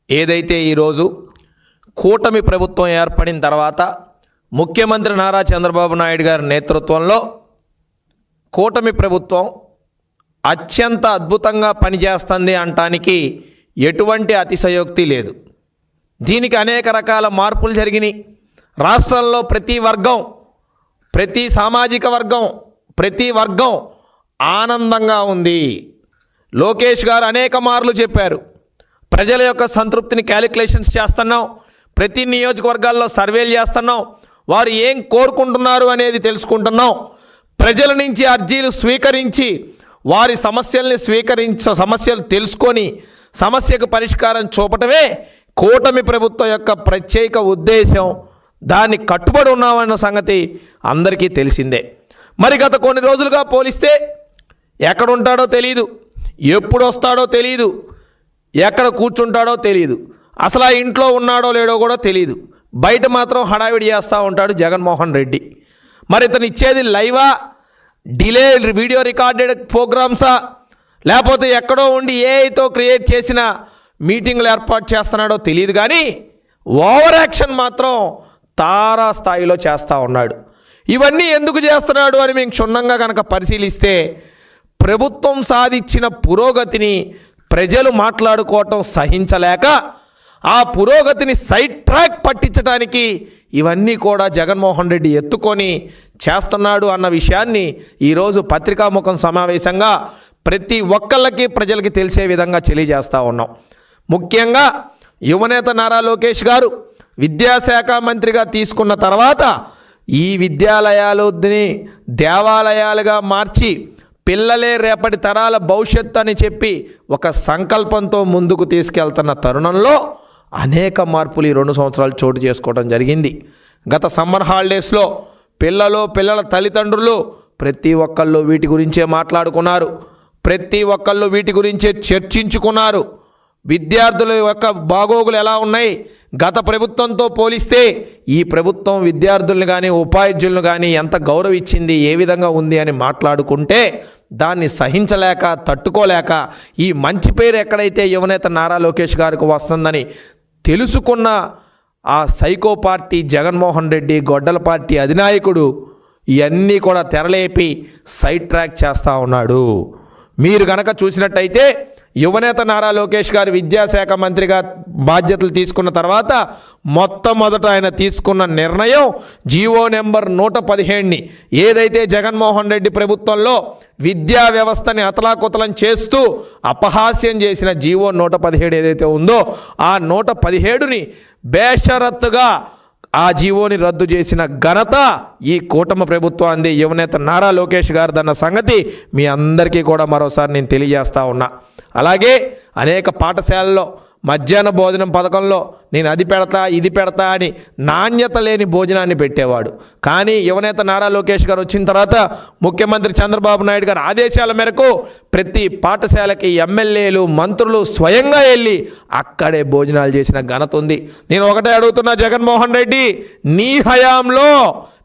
ఏదైతే ఈరోజు కూటమి ప్రభుత్వం ఏర్పడిన తర్వాత ముఖ్యమంత్రి నారా చంద్రబాబు నాయుడు గారి నేతృత్వంలో కూటమి ప్రభుత్వం అత్యంత అద్భుతంగా పనిచేస్తుంది అనటానికి ఎటువంటి అతిశయోక్తి లేదు. దీనికి అనేక రకాల మార్పులు జరిగినాయి. రాష్ట్రంలో ప్రతి వర్గం, ప్రతి సామాజిక వర్గం, ప్రతి వర్గం ఆనందంగా ఉంది. లోకేష్ గారు అనేక మార్లు చెప్పారు, ప్రజల యొక్క సంతృప్తిని క్యాలిక్యులేషన్స్ చేస్తున్నాం, ప్రతి నియోజకవర్గాల్లో సర్వేలు చేస్తున్నాం, వారు ఏం కోరుకుంటున్నారు అనేది తెలుసుకుంటున్నాం, ప్రజల నుంచి అర్జీలు స్వీకరించి వారి సమస్యలు తెలుసుకొని సమస్యకు పరిష్కారం చూపటమే కూటమి ప్రభుత్వం యొక్క ప్రత్యేక ఉద్దేశం. దాన్ని కట్టుబడి ఉన్నామన్న సంగతి అందరికీ తెలిసిందే. మరి గత కొన్ని రోజులుగా పోలిస్తే ఎక్కడ ఉంటాడో తెలియదు, ఎప్పుడు వస్తాడో తెలియదు, ఎక్కడ కూర్చుంటాడో తెలియదు, అసలు ఆ ఇంట్లో ఉన్నాడో లేడో కూడా తెలియదు. బయట మాత్రం హడావిడి చేస్తూ ఉంటాడు జగన్మోహన్ రెడ్డి. మరి ఇతను ఇచ్చేది లైవా, డిలే వీడియో రికార్డెడ్ ప్రోగ్రామ్సా, లేకపోతే ఎక్కడో ఉండి ఏఐతో క్రియేట్ చేసిన మీటింగ్లు ఏర్పాటు చేస్తున్నాడో తెలియదు, కానీ ఓవర్ యాక్షన్ మాత్రం తారా స్థాయిలో చేస్తూ ఉన్నాడు. ఇవన్నీ ఎందుకు చేస్తున్నాడు అని మేము క్షుణ్ణంగా కనుక పరిశీలిస్తే, ప్రభుత్వం సాధించిన పురోగతిని ప్రజలు మాట్లాడుకోవటం సహించలేక ఆ పురోగతిని సైడ్ ట్రాక్ పట్టించడానికి ఇవన్నీ కూడా జగన్మోహన్ రెడ్డి ఎత్తుకొని చేస్తున్నాడు అన్న విషయాన్ని ఈరోజు పత్రికాముఖం సమావేశంగా ప్రతి ఒక్కళ్ళకి ప్రజలకి తెలిసే విధంగా తెలియజేస్తూ ఉన్నాం. ముఖ్యంగా యువనేత నారా లోకేష్ గారు విద్యాశాఖ మంత్రిగా తీసుకున్న తర్వాత ఈ విద్యాలయాలని దేవాలయాలుగా మార్చి పిల్లలే రేపటి తరాల భవిష్యత్తు అని చెప్పి ఒక సంకల్పంతో ముందుకు తీసుకెళ్తున్న తరుణంలో అనేక మార్పులు ఈ 2 సంవత్సరాలు చోటు చేసుకోవడం జరిగింది. గత సమ్మర్ హాలిడేస్లో పిల్లల తల్లిదండ్రులు ప్రతి ఒక్కళ్ళు వీటి గురించే మాట్లాడుకున్నారు, ప్రతి ఒక్కళ్ళు వీటి గురించే చర్చించుకున్నారు. విద్యార్థుల యొక్క బాగోగులు ఎలా ఉన్నాయి, గత ప్రభుత్వంతో పోలిస్తే ఈ ప్రభుత్వం విద్యార్థులను కానీ ఉపాధ్యాయులను కానీ ఎంత గౌరవించింది, ఏ విధంగా ఉంది అని మాట్లాడుకుంటే దాన్ని సహించలేక తట్టుకోలేక ఈ మంచి పేరు ఎక్కడైతే యువనేత నారా లోకేష్ గారికి వస్తుందని తెలుసుకున్న ఆ సైకో పార్టీ జగన్మోహన్ రెడ్డి గొడ్డల పార్టీ అధినాయకుడు ఇవన్నీ కూడా తెరలేపి సైడ్ ట్రాక్ చేస్తూ ఉన్నాడు. మీరు గనక చూసినట్టయితే యువనేత నారా లోకేష్ గారు విద్యాశాఖ మంత్రిగా బాధ్యతలు తీసుకున్న తర్వాత మొట్టమొదట ఆయన తీసుకున్న నిర్ణయం జీవో నెంబర్ 117ని, ఏదైతే జగన్మోహన్ రెడ్డి ప్రభుత్వంలో విద్యా వ్యవస్థని అతలాకుతలం చేస్తూ అపహాస్యం చేసిన జీవో 117 ఏదైతే ఉందో ఆ 117ని బేషరత్తుగా ఆ జీవోని రద్దు చేసిన ఘనత ఈ కూటమి ప్రభుత్వాన్ని, యువనేత నారా లోకేష్ గారిదన్న సంగతి మీ అందరికీ కూడా మరోసారి నేను తెలియజేస్తా ఉన్నా. అలాగే అనేక పాఠశాలల్లో మధ్యాహ్న భోజనం పథకంలో నేను అది పెడతా ఇది పెడతా అని నాణ్యత లేని భోజనాన్ని పెట్టేవాడు. కానీ యువనేత నారా లోకేష్ గారు వచ్చిన తర్వాత ముఖ్యమంత్రి చంద్రబాబు నాయుడు గారి ఆదేశాల మేరకు ప్రతి పాఠశాలకి ఎమ్మెల్యేలు మంత్రులు స్వయంగా వెళ్ళి అక్కడే భోజనాలు చేసిన ఘనత ఉంది. నేను ఒకటే అడుగుతున్నా, జగన్మోహన్ రెడ్డి నీ హయాంలో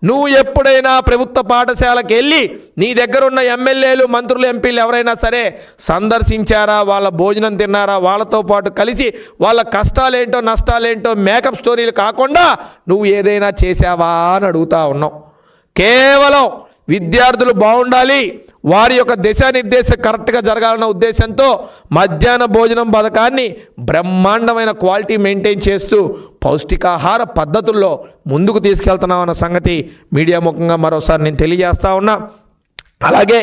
నువ్వు ఎప్పుడైనా ప్రభుత్వ పాఠశాలకు వెళ్ళి నీ దగ్గరున్న ఎమ్మెల్యేలు మంత్రులు ఎంపీలు ఎవరైనా సరే సందర్శించారా, వాళ్ళ భోజనం తిన్నారా, వాళ్ళతో పాటు కలిసి వాళ్ళ కష్టాలేంటో నష్టాలేంటో మేకప్ స్టోరీలు కాకుండా నువ్వు ఏదైనా చేసావా అని అడుగుతా ఉన్నావు. కేవలం విద్యార్థులు బాగుండాలి, వారి యొక్క దిశానిర్దేశం కరెక్ట్గా జరగాలన్న ఉద్దేశంతో మధ్యాహ్న భోజనం పథకాన్ని బ్రహ్మాండమైన క్వాలిటీ మెయింటైన్ చేస్తూ పౌష్టికాహార పద్ధతుల్లో ముందుకు తీసుకెళ్తున్నామన్న సంగతి మీడియా ముఖంగా మరోసారి నేను తెలియజేస్తా ఉన్నా. అలాగే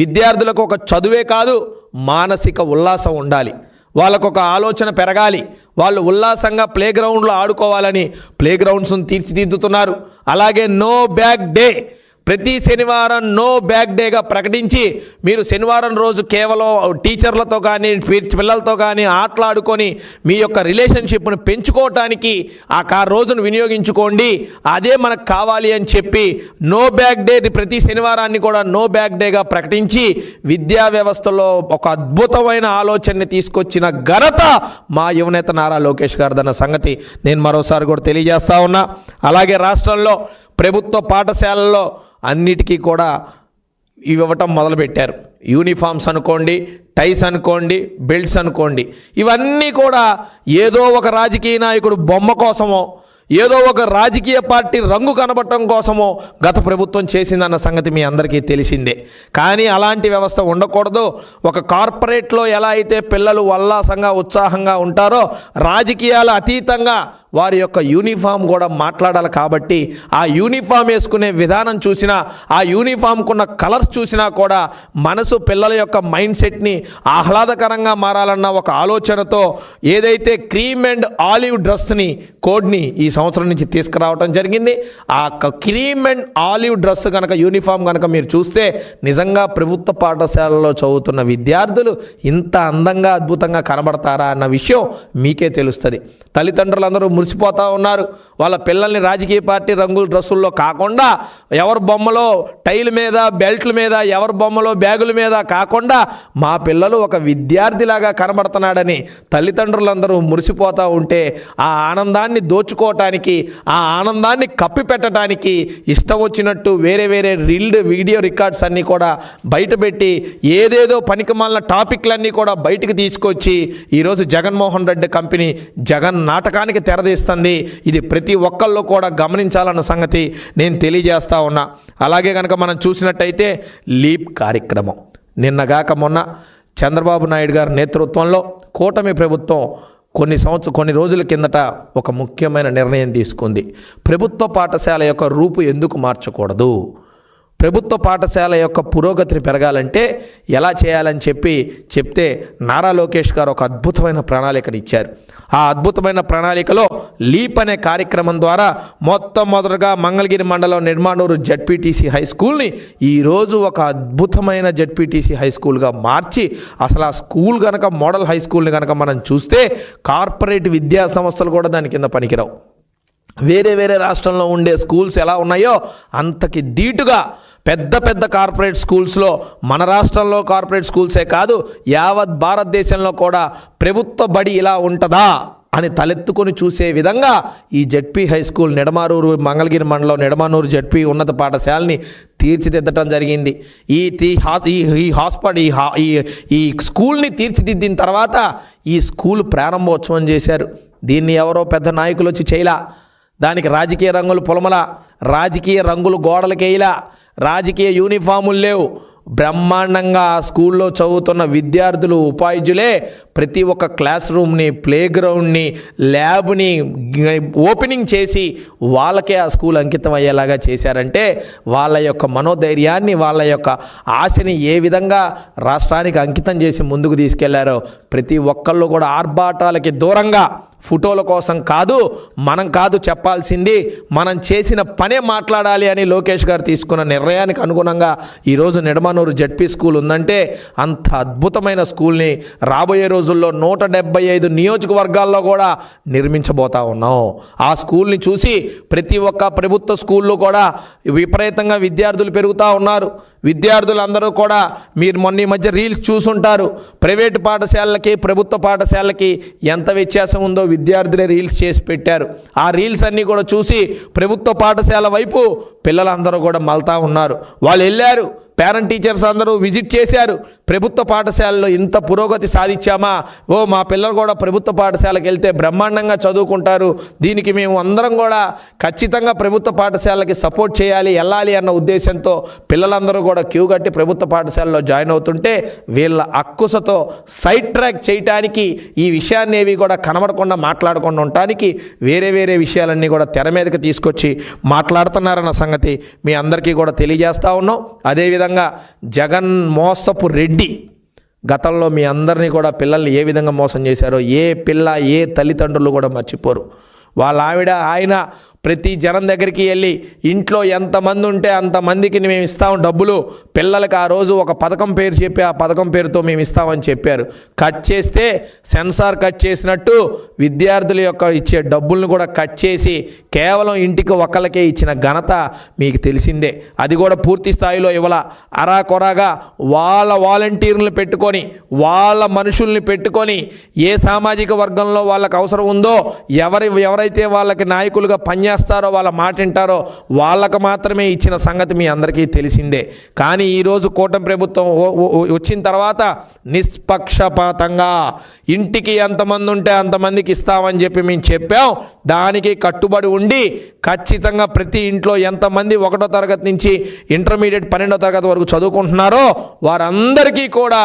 విద్యార్థులకు ఒక చదువే కాదు, మానసిక ఉల్లాసం ఉండాలి, వాళ్ళకొక ఆలోచన పెరగాలి, వాళ్ళు ఉల్లాసంగా ప్లే గ్రౌండ్లో ఆడుకోవాలని ప్లే గ్రౌండ్స్ను తీర్చిదిద్దుతున్నారు. అలాగే నో బ్యాగ్ డే, ప్రతి శనివారం నో బ్యాగ్ డేగా ప్రకటించి మీరు శనివారం రోజు కేవలం టీచర్లతో కానీ పిల్లలతో కానీ ఆటలాడుకొని మీ యొక్క రిలేషన్షిప్ను పెంచుకోవటానికి ఆ రోజును వినియోగించుకోండి, అదే మనకు కావాలి అని చెప్పి నో బ్యాగ్ డే ప్రతి శనివారాన్ని కూడా నో బ్యాగ్ డేగా ప్రకటించి విద్యా వ్యవస్థలో ఒక అద్భుతమైన ఆలోచనని తీసుకొచ్చిన ఘనత మా యువనేత నారా లోకేష్ గారిదన్న సంగతి నేను మరోసారి కూడా తెలియజేస్తా ఉన్నా. అలాగే రాష్ట్రంలో ప్రభుత్వ పాఠశాలల్లో అన్నిటికీ కూడా ఇవ్వటం మొదలుపెట్టారు. యూనిఫామ్స్ అనుకోండి, టైస్ అనుకోండి, బెల్ట్స్ అనుకోండి, ఇవన్నీ కూడా ఏదో ఒక రాజకీయ నాయకుడు బొమ్మ కోసమో, ఏదో ఒక రాజకీయ పార్టీ రంగు కనబడటం కోసమో గత ప్రభుత్వం చేసిందన్న సంగతి మీ అందరికీ తెలిసిందే. కానీ అలాంటి వ్యవస్థ ఉండకూడదు. ఒక కార్పొరేట్లో ఎలా అయితే పిల్లలు ఉల్లాసంగా ఉత్సాహంగా ఉంటారో, రాజకీయాల అతీతంగా వారి యొక్క యూనిఫామ్ కూడా మాట్లాడాలి. కాబట్టి ఆ యూనిఫామ్ వేసుకునే విధానం చూసినా, ఆ యూనిఫామ్కున్న కలర్స్ చూసినా కూడా మనసు పిల్లల యొక్క మైండ్ సెట్ని ఆహ్లాదకరంగా మారాలన్న ఒక ఆలోచనతో ఏదైతే క్రీమ్ అండ్ ఆలివ్ డ్రెస్ని కోడ్ని ఈ సంవత్సరం నుంచి తీసుకురావడం జరిగింది. ఆ క్రీమ్ అండ్ ఆలివ్ డ్రెస్ కనుక, యూనిఫామ్ కనుక మీరు చూస్తే నిజంగా ప్రభుత్వ పాఠశాలలో చదువుతున్న విద్యార్థులు ఇంత అందంగా అద్భుతంగా కనబడతారా అన్న విషయం మీకే తెలుస్తుంది. తల్లిదండ్రులందరూ మురిసిపోతూ ఉన్నారు. వాళ్ళ పిల్లల్ని రాజకీయ పార్టీ రంగుల డ్రెస్సుల్లో కాకుండా, ఎవరి బొమ్మలో టైల్ మీద, బెల్ట్ల మీద, ఎవరి బొమ్మలో బ్యాగుల మీద కాకుండా మా పిల్లలు ఒక విద్యార్థిలాగా కనబడుతున్నాడని తల్లిదండ్రులందరూ మురిసిపోతూ ఉంటే, ఆ ఆనందాన్ని దోచుకోవటానికి, ఆ ఆనందాన్ని కప్పిపెట్టడానికి ఇష్టం వచ్చినట్టు వేరే వేరే వీడియో రికార్డ్స్ అన్నీ కూడా బయటపెట్టి ఏదేదో పనికిమాలిన టాపిక్లన్నీ కూడా బయటికి తీసుకొచ్చి ఈరోజు జగన్మోహన్ రెడ్డి కంపెనీ జగన్ నాటకానికి తెరదీస్తుంది. ఇది ప్రతి ఒక్కళ్ళు కూడా గమనించాలన్న సంగతి నేను తెలియజేస్తా ఉన్నా. అలాగే కనుక మనం చూసినట్టయితే లీప్ కార్యక్రమం నిన్నగాక మొన్న చంద్రబాబు నాయుడు గారి నేతృత్వంలో కూటమి ప్రభుత్వం కొన్ని రోజుల కిందట ఒక ముఖ్యమైన నిర్ణయం తీసుకుంది. ప్రభుత్వ పాఠశాల యొక్క రూపు ఎందుకు మార్చకూడదు, ప్రభుత్వ పాఠశాల యొక్క పురోగతిని పెరగాలంటే ఎలా చేయాలని చెప్తే నారా లోకేష్ గారు ఒక అద్భుతమైన ప్రణాళికను ఇచ్చారు. ఆ అద్భుతమైన ప్రణాళికలో లీప్ అనే కార్యక్రమం ద్వారా మొట్టమొదటిగా మంగళగిరి మండలం నిర్మాణూరు జడ్పీటీసీ హై స్కూల్ని ఈరోజు ఒక అద్భుతమైన జడ్పీటీసీ హై స్కూల్గా మార్చి, అసలు ఆ స్కూల్ కనుక మోడల్ హై స్కూల్ని కనుక మనం చూస్తే కార్పొరేట్ విద్యా సంస్థలు కూడా దాని కింద పనికిరావు. వేరే వేరే రాష్ట్రంలో ఉండే స్కూల్స్ ఎలా ఉన్నాయో అంతకి ధీటుగా పెద్ద పెద్ద కార్పొరేట్ స్కూల్స్లో, మన రాష్ట్రంలో కార్పొరేట్ స్కూల్సే కాదు యావత్ భారతదేశంలో కూడా ప్రభుత్వ బడి ఇలా ఉంటుందా అని తలెత్తుకొని చూసే విధంగా ఈ ZP high school Nidamanuru Mangalagiri మండలం నిడమానూరు జడ్పీ ఉన్నత పాఠశాలని తీర్చిదిద్దటం జరిగింది. ఈ స్కూల్ని తీర్చిదిద్దిన తర్వాత ఈ స్కూల్ ప్రారంభోత్సవం చేశారు. దీన్ని ఎవరో పెద్ద నాయకులు వచ్చి చేయలా, దానికి రాజకీయ రంగులు పొలమలా, రాజకీయ రంగులు గోడలకేయలా, రాజకీయ యూనిఫాములు లేవు. బ్రహ్మాండంగా ఆ స్కూల్లో చదువుతున్న విద్యార్థులు, ఉపాధ్యాయులే ప్రతి ఒక్క క్లాస్ రూమ్ని, ప్లే గ్రౌండ్ని, ల్యాబ్ని ఓపెనింగ్ చేసి వాళ్ళకే ఆ స్కూల్ అంకితం అయ్యేలాగా చేశారంటే వాళ్ళ యొక్క మనోధైర్యాన్ని, వాళ్ళ యొక్క ఆశని ఏ విధంగా రాష్ట్రానికి అంకితం చేసి ముందుకు తీసుకెళ్లారో ప్రతి ఒక్కళ్ళు కూడా ఆర్భాటాలకి దూరంగా ఫోటోల కోసం మనం కాదు చెప్పాల్సింది, మనం చేసిన పనే మాట్లాడాలి అని లోకేష్ గారు తీసుకున్న నిర్ణయానికి అనుగుణంగా ఈరోజు నిడమానూరు జడ్పీ స్కూల్ ఉందంటే అంత అద్భుతమైన స్కూల్ని రాబోయే రోజుల్లో 175 నియోజకవర్గాల్లో కూడా నిర్మించబోతా ఉన్నాం. ఆ స్కూల్ని చూసి ప్రతి ఒక్క ప్రభుత్వ స్కూల్లో కూడా విపరీతంగా విద్యార్థులు పెరుగుతూ ఉన్నారు. విద్యార్థులందరూ కూడా మీరు మొన్న ఈ మధ్య రీల్స్ చూసుంటారు. ప్రైవేటు పాఠశాలలకి, ప్రభుత్వ పాఠశాలకి ఎంత వ్యత్యాసం ఉందో విద్యార్థులే రీల్స్ చేసి పెట్టారు. ఆ రీల్స్ అన్నీ కూడా చూసి ప్రభుత్వ పాఠశాల వైపు పిల్లలందరూ కూడా మళ్తా ఉన్నారు. వాళ్ళు వెళ్ళారు, పేరెంట్ టీచర్స్ అందరూ విజిట్ చేశారు. ప్రభుత్వ పాఠశాలలో ఇంత పురోగతి సాధించామా, మా పిల్లలు కూడా ప్రభుత్వ పాఠశాలకు వెళ్తే బ్రహ్మాండంగా చదువుకుంటారు, దీనికి మేము అందరం కూడా ఖచ్చితంగా ప్రభుత్వ పాఠశాలకి సపోర్ట్ చేయాలి, వెళ్ళాలి అన్న ఉద్దేశంతో పిల్లలందరూ కూడా క్యూ కట్టి ప్రభుత్వ పాఠశాలలో జాయిన్ అవుతుంటే వీళ్ళ అక్కుసతో సైడ్ ట్రాక్ చేయటానికి, ఈ విషయాన్ని ఏవి కూడా కనబడకుండా మాట్లాడకుండా ఉండటానికి వేరే వేరే విషయాలన్నీ కూడా తెర మీదకి తీసుకొచ్చి మాట్లాడుతున్నారన్న సంగతి మీ అందరికీ కూడా తెలియజేస్తూ ఉన్నాం. అదేవిధంగా జగన్ మోసపు రెడ్డి గతంలో మీ అందరినీ కూడా పిల్లల్ని ఏ విధంగా మోసం చేశారో ఏ పిల్ల, ఏ తల్లిదండ్రులు కూడా మర్చిపోరు. వాళ్ళ ఆయన ప్రతి జనం దగ్గరికి వెళ్ళి ఇంట్లో ఎంతమంది ఉంటే అంతమందికి మేము ఇస్తాం డబ్బులు, పిల్లలకి ఆ రోజు ఒక పథకం పేరు చెప్పి ఆ పథకం పేరుతో మేము ఇస్తామని చెప్పారు. కట్ చేస్తే సెన్సార్ కట్ చేసినట్టు విద్యార్థుల యొక్క ఇచ్చే డబ్బులను కూడా కట్ చేసి కేవలం ఇంటికి ఒక్కళ్ళకే ఇచ్చిన ఘనత మీకు తెలిసిందే. అది కూడా పూర్తి స్థాయిలో ఇవ్వాల, అరాకొరాగా వాళ్ళ వాలంటీర్లను పెట్టుకొని, వాళ్ళ మనుషుల్ని పెట్టుకొని, ఏ సామాజిక వర్గంలో వాళ్ళకి అవసరం ఉందో ఎవరైతే వాళ్ళకి నాయకులుగా పనిచేస్తారో చేస్తారో వాళ్ళ మాట వింటారో వాళ్ళకు మాత్రమే ఇచ్చిన సంగతి మీ అందరికీ తెలిసిందే. కానీ ఈరోజు కూటమి ప్రభుత్వం వచ్చిన తర్వాత నిష్పక్షపాతంగా ఇంటికి ఎంతమంది ఉంటే అంతమందికి ఇస్తామని చెప్పి మేము చెప్పాం. దానికి కట్టుబడి ఉండి ఖచ్చితంగా ప్రతి ఇంట్లో ఎంతమంది 1వ తరగతి నుంచి ఇంటర్మీడియట్ 12వ తరగతి వరకు చదువుకుంటున్నారో వారందరికీ కూడా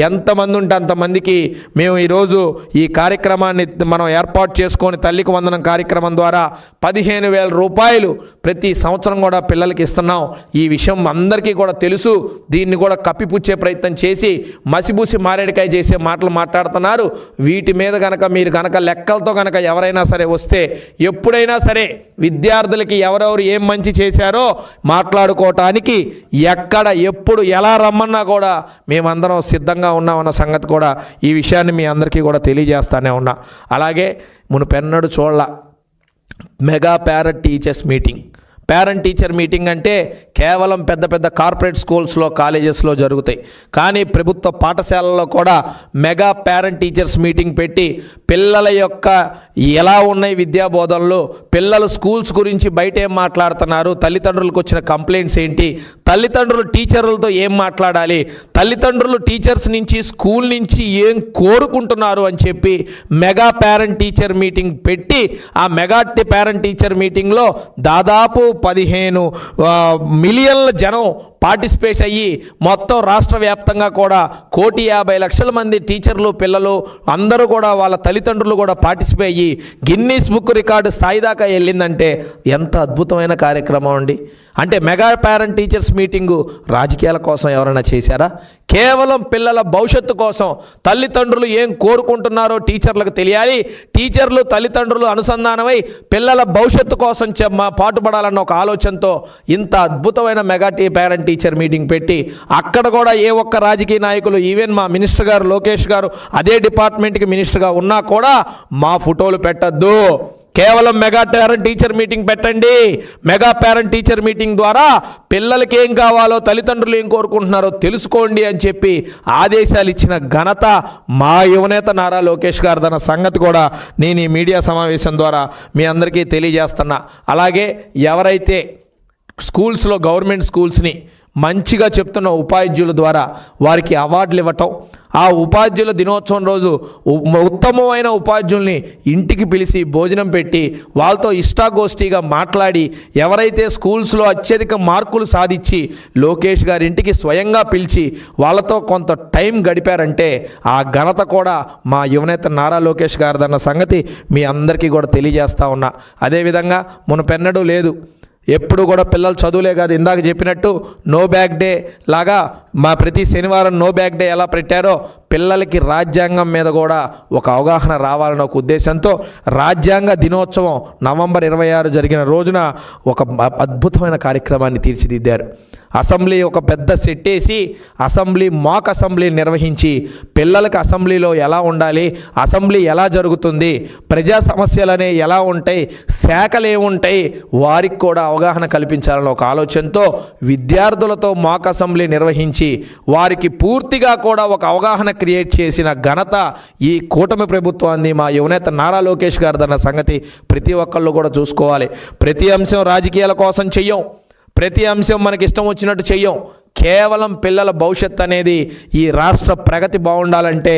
ఎంతమంది ఉంటే అంతమందికి మేము ఈరోజు ఈ కార్యక్రమాన్ని మనం ఏర్పాటు చేసుకొని తల్లికి వందనం కార్యక్రమం ద్వారా 15,000 రూపాయలు ప్రతి సంవత్సరం కూడా పిల్లలకి ఇస్తున్నాం. ఈ విషయం అందరికీ కూడా తెలుసు. దీన్ని కూడా కప్పిపుచ్చే ప్రయత్నం చేసి మసిబూసి మారేడికాయ చేసే మాటలు మాట్లాడుతున్నారు. వీటి మీద కనుక మీరు కనుక లెక్కలతో కనుక ఎవరైనా సరే వస్తే ఎప్పుడైనా సరే విద్యార్థులకి ఎవరెవరు ఏం మంచి చేశారో మాట్లాడుకోవటానికి ఎక్కడ ఎప్పుడు ఎలా రమ్మన్నా కూడా మేమందరం సిద్ధంగా ఉన్నామన్న సంగతి కూడా ఈ విషయాన్ని మీ అందరికీ కూడా తెలియజేస్తానే ఉన్నా. అలాగే మునుపెన్నడు చూడాల mega parent teachers meeting. Parent teacher meeting అంటే కేవలం పెద్ద పెద్ద కార్పొరేట్ స్కూల్స్లో కాలేజెస్లో జరుగుతాయి. కానీ ప్రభుత్వ పాఠశాలల్లో కూడా మెగా పేరెంట్ టీచర్స్ మీటింగ్ పెట్టి పిల్లల యొక్క ఎలా ఉన్నాయి విద్యా బోధనలు, పిల్లలు స్కూల్స్ గురించి బయట ఏం మాట్లాడుతున్నారు, తల్లిదండ్రులకు వచ్చిన కంప్లైంట్స్ ఏంటి, తల్లిదండ్రులు టీచర్లతో ఏం మాట్లాడాలి, తల్లిదండ్రులు టీచర్స్ నుంచి స్కూల్ నుంచి ఏం కోరుకుంటున్నారు అని చెప్పి మెగా పేరెంట్ టీచర్ మీటింగ్ పెట్టి ఆ మెగా పేరెంట్ టీచర్ మీటింగ్లో దాదాపు 15 మిలియన్ల జనం పార్టిసిపేట్ అయ్యి మొత్తం రాష్ట్ర వ్యాప్తంగా కూడా 1,50,00,000 మంది టీచర్లు పిల్లలు అందరూ కూడా వాళ్ళ తల్లిదండ్రులు కూడా పార్టిసిపేట్ అయ్యి గిన్నీస్ బుక్ రికార్డు స్థాయి దాకా వెళ్ళిందంటే ఎంత అద్భుతమైన కార్యక్రమం అండి. అంటే మెగా పేరెంట్ టీచర్స్ మీటింగు రాజకీయాల కోసం ఎవరైనా చేశారా? కేవలం పిల్లల భవిష్యత్తు కోసం తల్లిదండ్రులు ఏం కోరుకుంటున్నారో టీచర్లకు తెలియాలి, టీచర్లు తల్లిదండ్రులు అనుసంధానమై పిల్లల భవిష్యత్తు కోసం పాటుపడాలన్న ఒక ఆలోచనతో ఇంత అద్భుతమైన మెగా పేరెంట్ టీచర్ మీటింగ్ పెట్టి అక్కడ కూడా ఏ ఒక్క రాజకీయ నాయకులు ఈవెన్ మా మినిస్టర్ గారు లోకేష్ గారు అదే డిపార్ట్మెంట్కి మినిస్టర్గా ఉన్నా కూడా మా ఫోటోలు పెట్టద్దు, కేవలం మెగా పేరెంట్ టీచర్ మీటింగ్ పెట్టండి. మెగా పేరెంట్ టీచర్ మీటింగ్ ద్వారా పిల్లలకి ఏం కావాలో తల్లిదండ్రులు ఏం కోరుకుంటున్నారో తెలుసుకోండి అని చెప్పి ఆదేశాలు ఇచ్చిన ఘనత మా యువనేత నారా లోకేష్ గారిదన్న సంగతి కూడా నేను ఈ మీడియా సమావేశం ద్వారా మీ అందరికీ తెలియజేస్తున్నా. అలాగే ఎవరైతే స్కూల్స్లో గవర్నమెంట్ స్కూల్స్ని మంచిగా చెప్తున్న ఉపాధ్యాయుల ద్వారా వారికి అవార్డులు ఇవ్వటం, ఆ ఉపాధ్యాయుల దినోత్సవం రోజు ఉత్తమమైన ఉపాధ్యాయుల్ని ఇంటికి పిలిచి భోజనం పెట్టి వాళ్ళతో ఇష్టాగోష్ఠిగా మాట్లాడి ఎవరైతే స్కూల్స్లో అత్యధిక మార్కులు సాధించి లోకేష్ గారి ఇంటికి స్వయంగా పిలిచి వాళ్ళతో కొంత టైం గడిపారంటే ఆ ఘనత కూడా మా యువనేత నారా లోకేష్ గారిదన్న సంగతి మీ అందరికీ కూడా తెలియజేస్తా ఉన్నా. అదేవిధంగా మునుపెన్నడూ లేదు, ఎప్పుడు కూడా పిల్లలు చదువులే కాదు, ఇందాక చెప్పినట్టు నో బ్యాగ్ డే లాగా మా ప్రతి శనివారం నో బ్యాగ్ డే ఎలా పెట్టారో పిల్లలకి రాజ్యాంగం మీద కూడా ఒక అవగాహన రావాలన్న ఒక ఉద్దేశంతో రాజ్యాంగ దినోత్సవం నవంబర్ 26 జరిగిన రోజున ఒక అద్భుతమైన కార్యక్రమాన్ని తీర్చిదిద్దారు. అసెంబ్లీ ఒక పెద్ద సెట్ వేసి అసెంబ్లీ మాక్ అసెంబ్లీ నిర్వహించి పిల్లలకి అసెంబ్లీలో ఎలా ఉండాలి, అసెంబ్లీ ఎలా జరుగుతుంది, ప్రజా సమస్యలు అనేవి ఎలా ఉంటాయి, శాఖలు ఏముంటాయి, వారికి కూడా అవగాహన కల్పించాలని ఒక ఆలోచనతో విద్యార్థులతో మాక్ అసెంబ్లీ నిర్వహించి వారికి పూర్తిగా కూడా ఒక అవగాహన క్రియేట్ చేసిన ఘనత ఈ కూటమి ప్రభుత్వాన్ని మా యువనేత నారా లోకేష్ గారిదన్న సంగతి ప్రతి ఒక్కళ్ళు కూడా చూసుకోవాలి. ప్రతి అంశం రాజకీయాల కోసం చెయ్యం, ప్రతి అంశం మనకి ఇష్టం వచ్చినట్టు చెయ్యం. కేవలం పిల్లల భవిష్యత్తు అనేది ఈ రాష్ట్ర ప్రగతి బాగుండాలంటే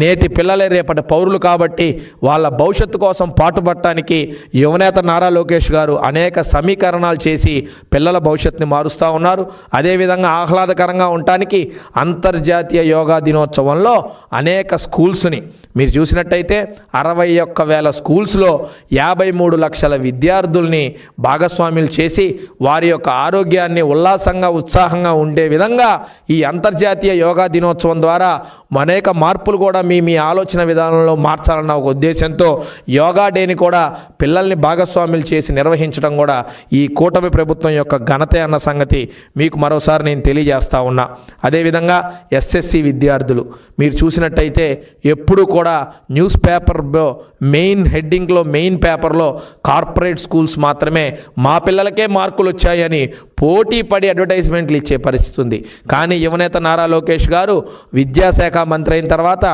నేటి పిల్లలే రేపటి పౌరులు కాబట్టి వాళ్ళ భవిష్యత్తు కోసం పాటుపడటానికి యువనేత నారా లోకేష్ గారు అనేక సమీకరణాలు చేసి పిల్లల భవిష్యత్తుని మారుస్తూ ఉన్నారు. అదేవిధంగా ఆహ్లాదకరంగా ఉండటానికి అంతర్జాతీయ యోగా దినోత్సవంలో అనేక స్కూల్స్ని మీరు చూసినట్టయితే 61,000 స్కూల్స్లో 53 లక్షల విద్యార్థుల్ని భాగస్వాములు చేసి వారి యొక్క ఆరోగ్యాన్ని ఉల్లాసంగా ఉత్సాహంగా ఉండే విధంగా ఈ అంతర్జాతీయ యోగా దినోత్సవం ద్వారా అనేక మార్పులు కూడా మీ ఆలోచన విధానంలో మార్చాలన్న ఒక ఉద్దేశంతో యోగా డేని కూడా పిల్లల్ని భాగస్వాములు చేసి నిర్వహించడం కూడా ఈ కూటమి ప్రభుత్వం యొక్క ఘనతే అన్న సంగతి మీకు మరోసారి నేను తెలియజేస్తా ఉన్నా. అదేవిధంగా ఎస్ఎస్సి విద్యార్థులు మీరు చూసినట్టయితే ఎప్పుడు కూడా న్యూస్ పేపర్లో మెయిన్ హెడ్డింగ్లో మెయిన్ పేపర్లో కార్పొరేట్ స్కూల్స్ మాత్రమే మా పిల్లలకే మార్కులు వచ్చాయని పోటీ పడి అడ్వర్టైజ్మెంట్లు ఇచ్చే పరిస్థితి ఉంది. కానీ యువనేత నారా లోకేష్ గారు విద్యాశాఖ మంత్రి అయిన తర్వాత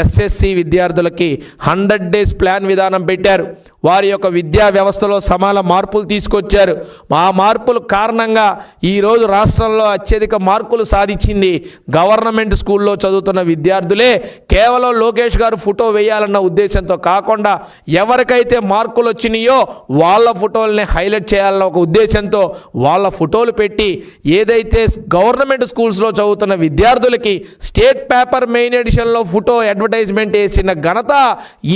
ఎస్ఎస్సి విద్యార్థులకి 100 డేస్ ప్లాన్ విధానం పెట్టారు. వారి యొక్క విద్యా వ్యవస్థలో సమాన మార్పులు తీసుకొచ్చారు. ఆ మార్పుల కారణంగా ఈరోజు రాష్ట్రంలో అత్యధిక మార్కులు సాధించింది గవర్నమెంట్ స్కూల్లో చదువుతున్న విద్యార్థులే. కేవలం లోకేష్ గారు ఫోటో వేయాలన్న ఉద్దేశంతో కాకుండా ఎవరికైతే మార్కులు వచ్చినాయో వాళ్ళ ఫోటోల్ని హైలైట్ చేయాలన్న ఒక ఉద్దేశంతో వాళ్ళ ఫోటోలు పెట్టి ఏదైతే గవర్నమెంట్ స్కూల్స్లో చదువుతున్న విద్యార్థులకి స్టేట్ పేపర్ మెయిన్ ఎడిషన్లో ఫోటో అడ్వర్టైజ్మెంట్ వేసిన ఘనత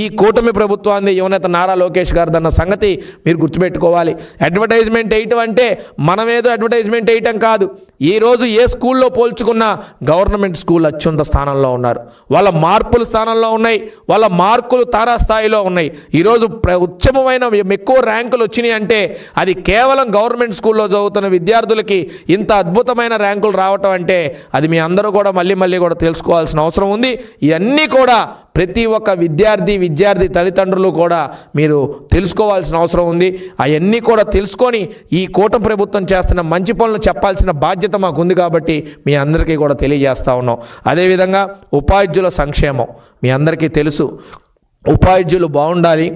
ఈ కూటమి ప్రభుత్వాన్ని యువనేత నారా లోకేష్ గారిదన్న సంగతి మీరు గుర్తుపెట్టుకోవాలి. అడ్వర్టైజ్మెంట్ వేయటం అంటే మనమేదో అడ్వర్టైజ్మెంట్ వేయటం కాదు. ఈరోజు ఏ స్కూల్లో పోల్చుకున్నా గవర్నమెంట్ స్కూల్ అత్యున్నత స్థానంలో ఉన్నారు. వాళ్ళ మార్పుల స్థానంలో ఉన్నాయి, వాళ్ళ మార్కులు తారాస్థాయిలో ఉన్నాయి. ఈరోజు ఉత్తమమైన ఎక్కువ ర్యాంకులు వచ్చినాయి అంటే అది కేవలం గవర్నమెంట్ స్కూల్లో చదువుతున్న విద్యార్థులకి ఇంత అద్భుతమైన ర్యాంకులు రావటం అంటే అది మీ అందరూ కూడా మళ్ళీ కూడా తెలుసుకోవాల్సిన అవసరం ఉంది. ఇవన్నీ కూడా ప్రతి ఒక్క విద్యార్థి తల్లిదండ్రులు కూడా మీరు తెలుసుకోవాల్సిన అవసరం ఉంది. అవన్నీ కూడా తెలుసుకొని ఈ కూటమి ప్రభుత్వం చేస్తున్న మంచి పనులు చెప్పాల్సిన బాధ్యత మాకు ఉంది కాబట్టి మీ అందరికీ కూడా తెలియజేస్తూ ఉన్నాం. అదేవిధంగా ఉపాధ్యాయుల సంక్షేమం మీ అందరికీ తెలుసు. ఉపాధ్యాయులు బాగుండాలి.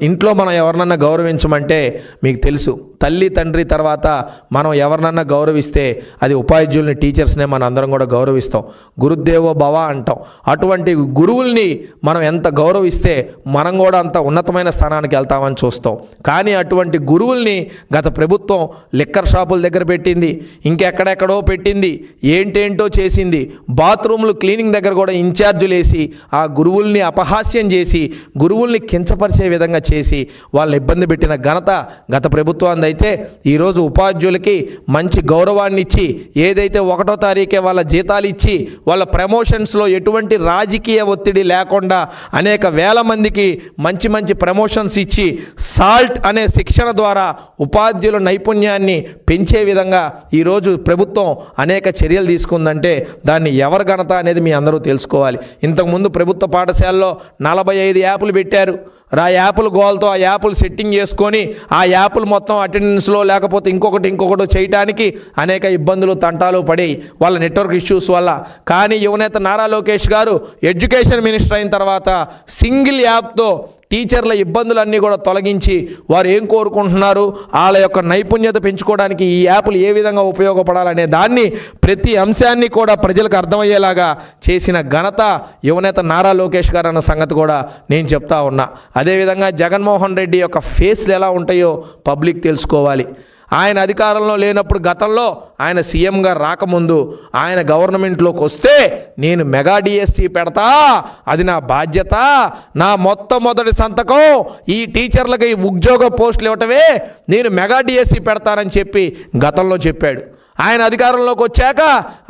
ఇంట్లో మనం ఎవరినన్నా గౌరవించమంటే మీకు తెలుసు, తల్లి తండ్రి తర్వాత మనం ఎవరినన్నా గౌరవిస్తే అది ఉపాధ్యాయుల్ని, టీచర్స్నే మనం అందరం కూడా గౌరవిస్తాం. గురుదేవో భవ అంటాం. అటువంటి గురువుల్ని మనం ఎంత గౌరవిస్తే మనం కూడా అంత ఉన్నతమైన స్థానానికి వెళ్తామని చూస్తాం. కానీ అటువంటి గురువుల్ని గత ప్రభుత్వం లిక్కర్ షాపుల దగ్గర పెట్టింది, ఇంకెక్కడెక్కడో పెట్టింది, ఏంటేంటో చేసింది. బాత్రూమ్లు క్లీనింగ్ దగ్గర కూడా ఇన్ఛార్జులు వేసి ఆ గురువుల్ని అపహాస్యం చేసి గురువుల్ని కించపరిచే విధంగా చేసి వాళ్ళని ఇబ్బంది పెట్టిన ఘనత గత ప్రభుత్వాన్ని. అయితే ఈరోజు ఉపాధ్యాయులకి మంచి గౌరవాన్ని ఇచ్చి ఏదైతే 1వ తారీఖే వాళ్ళ జీతాలు ఇచ్చి వాళ్ళ ప్రమోషన్స్లో ఎటువంటి రాజకీయ ఒత్తిడి లేకుండా అనేక వేల మందికి మంచి ప్రమోషన్స్ ఇచ్చి సాల్ట్ అనే శిక్షణ ద్వారా ఉపాధ్యాయుల నైపుణ్యాన్ని పెంచే విధంగా ఈరోజు ప్రభుత్వం అనేక చర్యలు తీసుకుందంటే దాన్ని ఎవరి ఘనత అనేది మీ అందరూ తెలుసుకోవాలి. ఇంతకుముందు ప్రభుత్వ పాఠశాలలో 45 యాప్లు పెట్టారు. ఆ యాప్లు గోల్తో ఆ యాప్లు సెట్టింగ్ చేసుకొని ఆ యాప్లు మొత్తం అటెండెన్స్లో లేకపోతే ఇంకొకటి చేయడానికి అనేక ఇబ్బందులు తంటాలు పడి వాళ్ళ నెట్వర్క్ ఇష్యూస్ వల్ల. కానీ యువనేత నారా లోకేష్ గారు ఎడ్యుకేషన్ మినిస్టర్ అయిన తర్వాత సింగిల్ యాప్తో టీచర్ల ఇబ్బందులన్నీ కూడా తొలగించి వారు ఏం కోరుకుంటున్నారు, వాళ్ళ యొక్క నైపుణ్యత పెంచుకోవడానికి ఈ యాప్లు ఏ విధంగా ఉపయోగపడాలనే దాన్ని ప్రతి అంశాన్ని కూడా ప్రజలకు అర్థమయ్యేలాగా చేసిన ఘనత యువనేత నారా లోకేష్ గారు అన్న సంగతి కూడా నేను చెప్తా ఉన్నా. అదేవిధంగా జగన్మోహన్ రెడ్డి యొక్క ఫేస్లు ఎలా ఉంటాయో పబ్లిక్ తెలుసుకోవాలి. ఆయన అధికారంలో లేనప్పుడు గతంలో ఆయన సీఎంగా రాకముందు ఆయన గవర్నమెంట్లోకి వస్తే నేను మెగా డిఎస్సి పెడతా, అది నా బాధ్యత, నా మొట్టమొదటి సంతకం ఈ టీచర్లకి ఉద్యోగ పోస్టులు ఇవ్వటమే, నేను మెగా డిఎస్సి పెడతానని చెప్పి గతంలో చెప్పాడు. ఆయన అధికారంలోకి వచ్చాక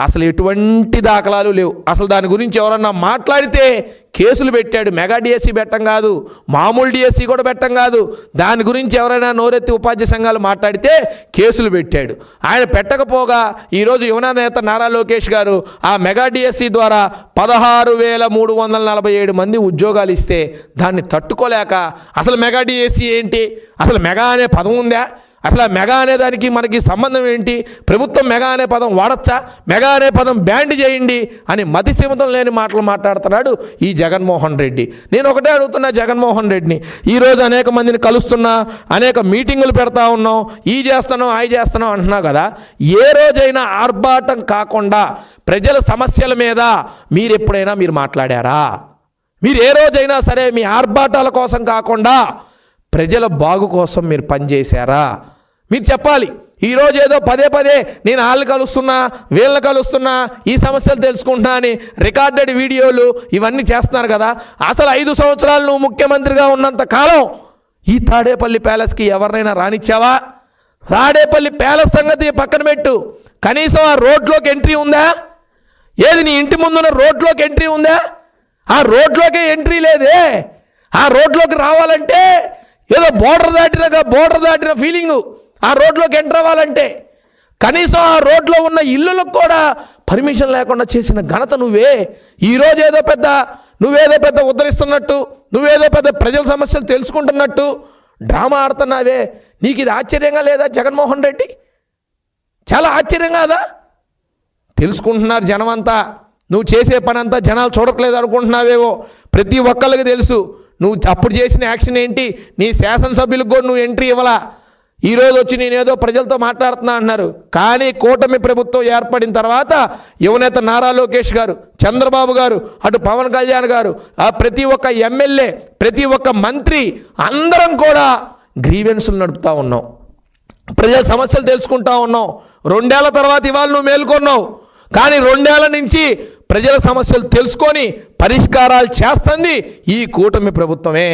అసలు ఎటువంటి దాఖలాలు లేవు. అసలు దాని గురించి ఎవరన్నా మాట్లాడితే కేసులు పెట్టాడు. మెగా డిఎస్సి పెట్టం కాదు, మామూలు డిఎస్సి కూడా పెట్టం కాదు, దాని గురించి ఎవరైనా నోరెత్తి ఉపాధ్యాయ సంఘాలు మాట్లాడితే కేసులు పెట్టాడు. ఆయన పెట్టకపోగా ఈరోజు యువన నేత నారా లోకేష్ గారు ఆ మెగా డిఎస్సి ద్వారా 16,347 మంది ఉద్యోగాలు ఇస్తే దాన్ని తట్టుకోలేక అసలు మెగా డిఎస్సి ఏంటి, అసలు మెగా అనే పదం ఉందా, అసలు మెగా అనే దానికి మనకి సంబంధం ఏంటి, ప్రభుత్వం మెగా అనే పదం వాడచ్చా, మెగా అనే పదం బ్యాండ్ చేయండి అని మతిస్థిమితం లేని మాటలు మాట్లాడుతున్నాడు ఈ జగన్మోహన్ రెడ్డి. నేను ఒకటే అడుగుతున్నా జగన్మోహన్ రెడ్డిని, ఈరోజు అనేక మందిని కలుస్తున్నా, అనేక మీటింగులు పెడతా ఉన్నాం, ఈ చేస్తున్నాం అవి చేస్తున్నాం అంటున్నావు కదా, ఏ రోజైనా ఆర్భాటం కాకుండా ప్రజల సమస్యల మీద మీరు మాట్లాడారా? మీరు ఏ రోజైనా సరే మీ ఆర్భాటాల కోసం కాకుండా ప్రజల బాగు కోసం మీరు పనిచేశారా? మీరు చెప్పాలి. ఈరోజు ఏదో పదే నేను వాళ్ళని కలుస్తున్నా, వీళ్ళని కలుస్తున్నా, ఈ సమస్యలు తెలుసుకుంటున్నా అని రికార్డెడ్ వీడియోలు ఇవన్నీ చేస్తున్నారు కదా. అసలు 5 సంవత్సరాలు నువ్వు ముఖ్యమంత్రిగా ఉన్నంత కాలం ఈ తాడేపల్లి ప్యాలెస్కి ఎవరినైనా రానిచ్చావా? తాడేపల్లి ప్యాలెస్ సంగతి పక్కన పెట్టు, కనీసం ఆ రోడ్లోకి ఎంట్రీ ఉందా? ఏది నీ ఇంటి ముందున్న రోడ్లోకి ఎంట్రీ ఉందా? ఆ రోడ్లోకే ఎంట్రీ లేదే. ఆ రోడ్లోకి రావాలంటే ఏదో బోర్డర్ దాటిన ఫీలింగు. ఆ రోడ్లోకి ఎంటర్ అవ్వాలంటే కనీసం ఆ రోడ్లో ఉన్న ఇళ్ళలకు కూడా పర్మిషన్ లేకుండా చేసిన ఘనత నువ్వే. ఈరోజు నువ్వేదో పెద్ద ఉద్ధరిస్తున్నట్టు, నువ్వేదో పెద్ద ప్రజల సమస్యలు తెలుసుకుంటున్నట్టు డ్రామా ఆడుతున్నావే. నీకు ఇది ఆశ్చర్యంగా లేదా జగన్మోహన్ రెడ్డి? చాలా ఆశ్చర్యం కాదా? తెలుసుకుంటున్నారు జనం అంతా, నువ్వు చేసే పని అంతా జనాలు చూడట్లేదు అనుకుంటున్నావేవో. ప్రతి ఒక్కళ్ళకి తెలుసు నువ్వు అప్పుడు చేసిన యాక్షన్ ఏంటి? నీ శాసనసభ్యులకు కూడా నువ్వు ఎంట్రీ ఇవ్వలా. ఈరోజు వచ్చి నేనేదో ప్రజలతో మాట్లాడుతున్నా అన్నారు. కానీ కూటమి ప్రభుత్వం ఏర్పడిన తర్వాత యువనేత నారా లోకేష్ గారు, చంద్రబాబు గారు, అటు పవన్ కళ్యాణ్ గారు, ప్రతి ఒక్క ఎమ్మెల్యే, ప్రతి ఒక్క మంత్రి అందరం కూడా గ్రీవెన్సులు నడుపుతూ ఉన్నాం. ప్రజల సమస్యలు తెలుసుకుంటా ఉన్నాం. 2 ఏళ్ల తర్వాత ఇవాళ నువ్వు మేల్కొన్నావు. కానీ 2 ఏళ్ల నుంచి ప్రజల సమస్యలు తెలుసుకొని పరిష్కారాలు చేస్తుంది ఈ కూటమి ప్రభుత్వమే.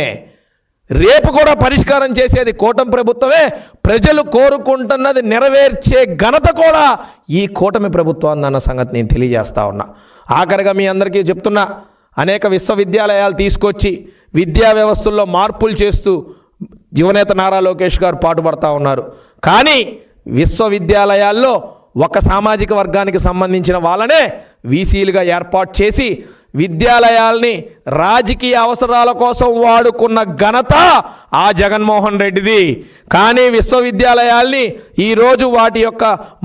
రేపు కూడా పరిష్కారం చేసేది కూటమి ప్రభుత్వమే. ప్రజలు కోరుకుంటున్నది నెరవేర్చే ఘనత కూడా ఈ కూటమి ప్రభుత్వం అన్న సంగతి నేను తెలియజేస్తా ఉన్నా. ఆఖరిగా మీ అందరికీ చెప్తున్నా, అనేక విశ్వవిద్యాలయాలు తీసుకొచ్చి విద్యా వ్యవస్థల్లో మార్పులు చేస్తూ యువనేత నారా లోకేష్ గారు పాటుపడతా ఉన్నారు. కానీ విశ్వవిద్యాలయాల్లో ఒక సామాజిక వర్గానికి సంబంధించిన వాళ్ళనే వీసీలుగా ఏర్పాటు చేసి విద్యాలయాల్ని రాజకీయ అవసరాల కోసం వాడుకున్న ఘనత ఆ జగన్మోహన్ రెడ్డిది. కానీ విశ్వవిద్యాలయాల్ని ఈరోజు వాటి యొక్క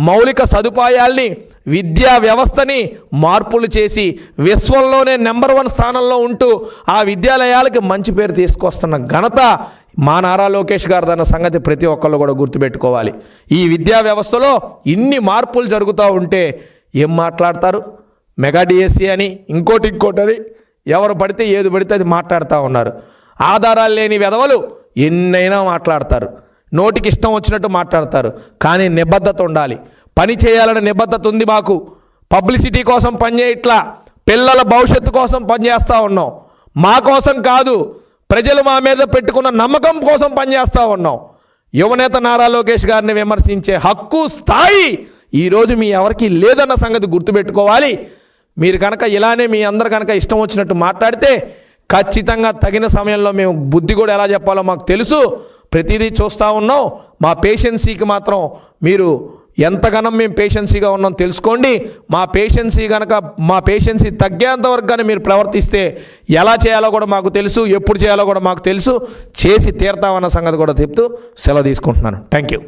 మౌలిక సదుపాయాల్ని, విద్యా వ్యవస్థని మార్పులు చేసి విశ్వంలోనే నెంబర్ 1 స్థానంలో ఉంటూ ఆ విద్యాలయాలకి మంచి పేరు తీసుకొస్తున్న ఘనత మా నారా లోకేష్ గారిదన్న సంగతి ప్రతి ఒక్కళ్ళు కూడా గుర్తుపెట్టుకోవాలి. ఈ విద్యా వ్యవస్థలో ఇన్ని మార్పులు జరుగుతూ ఉంటే ఏం మాట్లాడతారు? మెగా డిఎస్సి అని ఇంకోటి ఎవరు పడితే ఏది పడితే అది మాట్లాడుతూ ఉన్నారు. ఆధారాలు లేని వెధవలు ఎన్నైనా మాట్లాడతారు, నోటికి ఇష్టం వచ్చినట్టు మాట్లాడతారు. కానీ నిబద్ధత ఉండాలి. పని చేయాలనే నిబద్ధత ఉంది మాకు. పబ్లిసిటీ కోసం పనిచేయట్లా, పిల్లల భవిష్యత్తు కోసం పనిచేస్తూ ఉన్నాం. మా కోసం కాదు, ప్రజలు మా మీద పెట్టుకున్న నమ్మకం కోసం పనిచేస్తూ ఉన్నాం. యువనేత నారా లోకేష్ గారిని విమర్శించే హక్కు, స్థాయి ఈరోజు మీ ఎవరికి లేదన్న సంగతి గుర్తుపెట్టుకోవాలి. మీరు కనుక ఇలానే మీ అందరు కనుక ఇష్టం వచ్చినట్టు మాట్లాడితే ఖచ్చితంగా తగిన సమయంలో మేము బుద్ధి కూడా ఎలా చెప్పాలో మాకు తెలుసు. ప్రతిదీ చూస్తూ ఉన్నాం. మా పేషెన్సీకి మాత్రం మీరు ఎంతగానో మేము పేషెన్సీగా ఉన్నాం తెలుసుకోండి. మా పేషెన్సీ తగ్గేంత వరకు కానీ మీరు ప్రవర్తిస్తే ఎలా చేయాలో కూడా మాకు తెలుసు, ఎప్పుడు చేయాలో కూడా మాకు తెలుసు. చేసి తీరుతామన్న సంగతి కూడా చెప్తూ సెలవు తీసుకుంటున్నాను. Thank you.